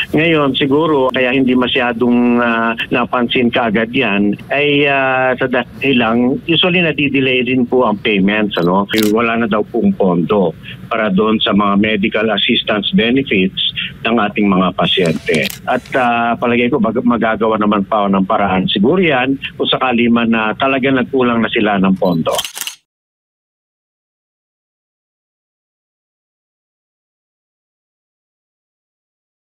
Ngayon, siguro, kaya hindi masyadong napansin kaagad yan, ay sa dahilang, usually nadidelay din po ang payments. Wala na daw pong pondo para doon sa mga medical assistance benefits ng ating mga pasyente. At palagay ko, magagawa naman pa ng paraan. Siguro yan, kung sakali man na talaga nagkulang na sila ng pondo.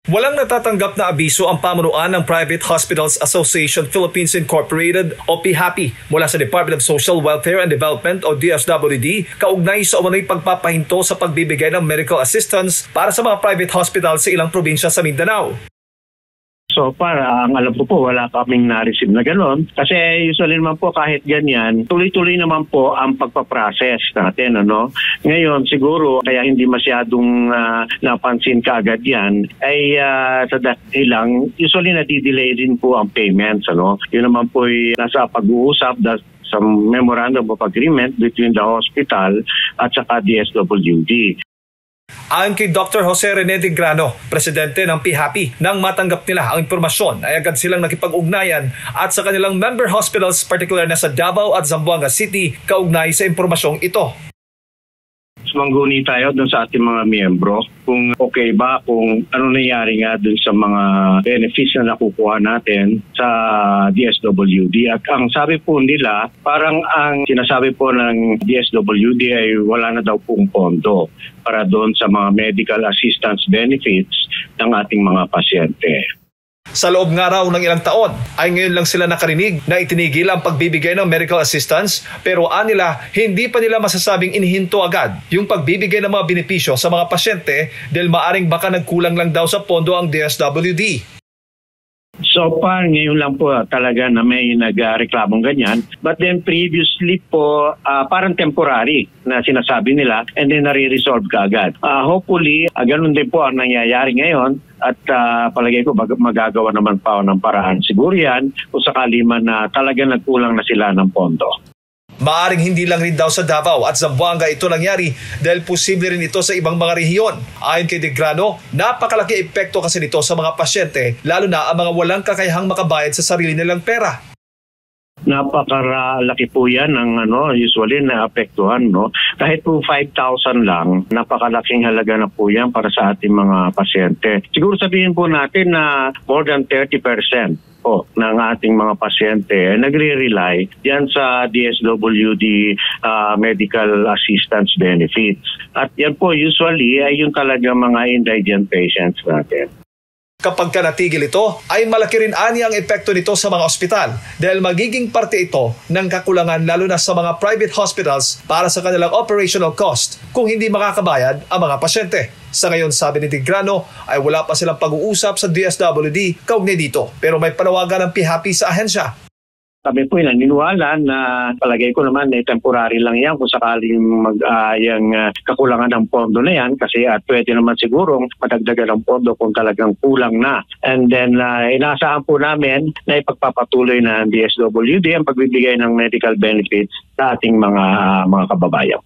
Walang natatanggap na abiso ang pamunuan ng Private Hospitals Association Philippines Incorporated o PHAPI mula sa Department of Social Welfare and Development o DSWD kaugnay sa umano'y pagpapahinto sa pagbibigay ng medical assistance para sa mga private hospitals sa ilang probinsya sa Mindanao. So ang alam ko po, wala kaming na-receive na gano'n. Kasi usually naman po kahit ganyan, tuloy-tuloy naman po ang pagpaprocess natin. Ngayon siguro, kaya hindi masyadong napansin kaagad yan, ay sa dahilang, usually nadidelay din po ang payments. Yun naman po ay nasa pag-uusap sa Memorandum of Agreement between the hospital at saka DSWD. Ayon kay Dr. Jose Rene de Grano, presidente ng PHAPI, nang matanggap nila ang impormasyon ay agad silang nakipag-ugnayan at sa kanilang member hospitals, particular na sa Davao at Zamboanga City, kaugnay sa impormasyong ito. Mangguni tayo dun sa ating mga miyembro kung okay ba, kung ano nangyari nga dun sa mga benefits na nakukuha natin sa DSWD. At ang sabi po nila, parang ang sinasabi po ng DSWD ay wala na daw pong pondo para doon sa mga medical assistance benefits ng ating mga pasyente. Sa loob nga raw ng ilang taon ay ngayon lang sila nakarinig na itinigil ang pagbibigay ng medical assistance, pero anila hindi pa nila masasabing inihinto agad yung pagbibigay ng mga benepisyo sa mga pasyente dahil maaring baka nagkulang lang daw sa pondo ang DSWD. So ngayon lang po talaga na may nagreklamong ganyan. But then previously po, parang temporary na sinasabi nila and then nare-resolve kaagad. Hopefully, ganun din po ang nangyayari ngayon at palagay ko magagawa naman pa ng paraan. Siguro yan kung sakali man na talaga nagkulang na sila ng pondo. Maaring hindi lang rin daw sa Davao at Zamboanga ito nangyari dahil posible rin ito sa ibang mga rehiyon. Ayon kay De Grano, napakalaki epekto kasi nito sa mga pasyente, lalo na ang mga walang kakayahang makabayad sa sarili nilang pera. Napakalaki po yan ng usually naapektuhan. Kahit po 5,000 lang, napakalaking halaga na po yan para sa ating mga pasyente. Siguro sabihin po natin na more than 30% ng ating mga pasyente nagre-rely yan sa DSWD medical assistance benefits. At yan po usually ay yung talaga mga indigent patients natin. Kapag natigil ito, ay malaki rin ang epekto nito sa mga ospital dahil magiging parte ito ng kakulangan lalo na sa mga private hospitals para sa kanilang operational cost kung hindi makakabayad ang mga pasyente. Sa ngayon, sabi ni De Grano, ay wala pa silang pag-uusap sa DSWD kaugnay dito pero may panawagan ng PHAPI sa ahensya. Kami po naniniwala na palagay ko naman temporary lang yan kung sakaling yung kakulangan ng pondo na yan kasi pwede naman sigurong madagdagan ng pondo kung talagang kulang na. And then inaasahan po namin na ipagpapatuloy ng DSWD ang pagbibigay ng medical benefits sa ating mga kababayan.